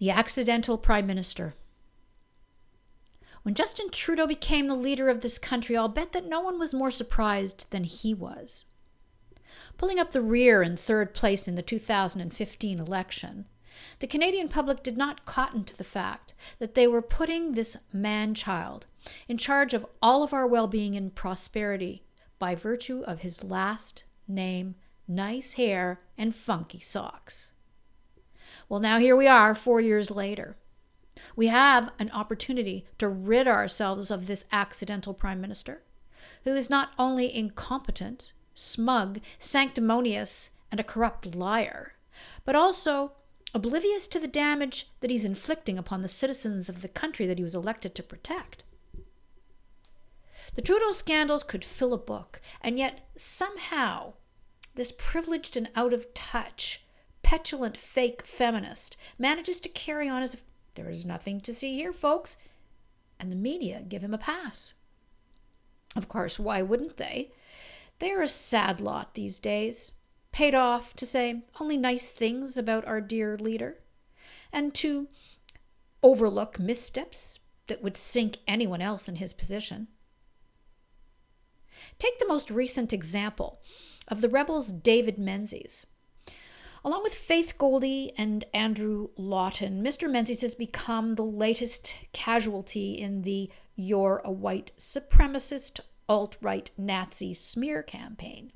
The accidental prime minister. When Justin Trudeau became the leader of this country, I'll bet that no one was more surprised than he was. Pulling up the rear in third place in the 2015 election, the Canadian public did not cotton to the fact that they were putting this man-child in charge of all of our well-being and prosperity by virtue of his last name, nice hair, and funky socks. Well, now here we are 4 years later. We have an opportunity to rid ourselves of this accidental prime minister, who is not only incompetent, smug, sanctimonious, and a corrupt liar, but also oblivious to the damage that he's inflicting upon the citizens of the country that he was elected to protect. The Trudeau scandals could fill a book, and yet somehow this privileged and out-of-touch, petulant fake feminist manages to carry on as if there is nothing to see here, folks, and the media give him a pass. Of course, why wouldn't they? They're a sad lot these days, paid off to say only nice things about our dear leader, and to overlook missteps that would sink anyone else in his position. Take the most recent example of the Rebels' David Menzies. Along with Faith Goldie and Andrew Lawton, Mr. Menzies has become the latest casualty in the "you're a white supremacist, alt-right Nazi smear campaign."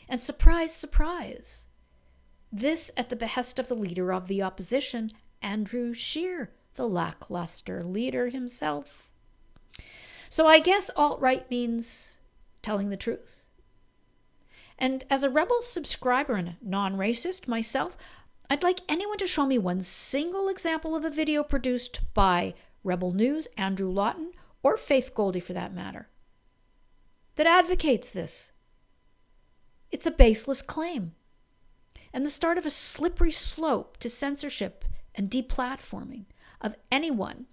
And surprise, surprise, this at the behest of the leader of the opposition, Andrew Scheer, the lackluster leader himself. So I guess alt-right means telling the truth. And as a Rebel subscriber and a non-racist myself, I'd like anyone to show me one single example of a video produced by Rebel News, Andrew Lawton, or Faith Goldie for that matter, that advocates this. It's a baseless claim, and the start of a slippery slope to censorship and deplatforming of anyone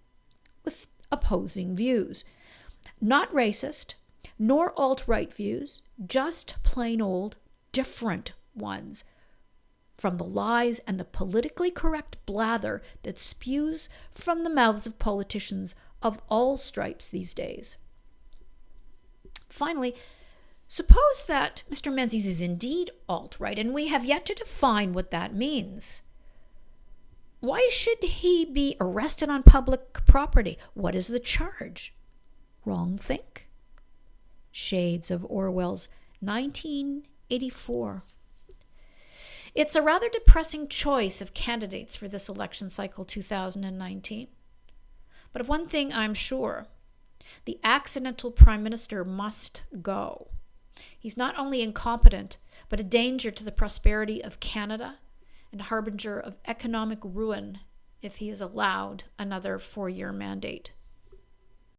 with opposing views. Not racist, nor alt-right views, just plain old different ones from the lies and the politically correct blather that spews from the mouths of politicians of all stripes these days. Finally, suppose that Mr. Menzies is indeed alt-right, and we have yet to define what that means. Why should he be arrested on public property? What is the charge? Wrongthink? Shades of Orwell's 1984. It's a rather depressing choice of candidates for this election cycle 2019. But of one thing I'm sure, the accidental prime minister must go. He's not only incompetent, but a danger to the prosperity of Canada and a harbinger of economic ruin if he is allowed another 4-year mandate.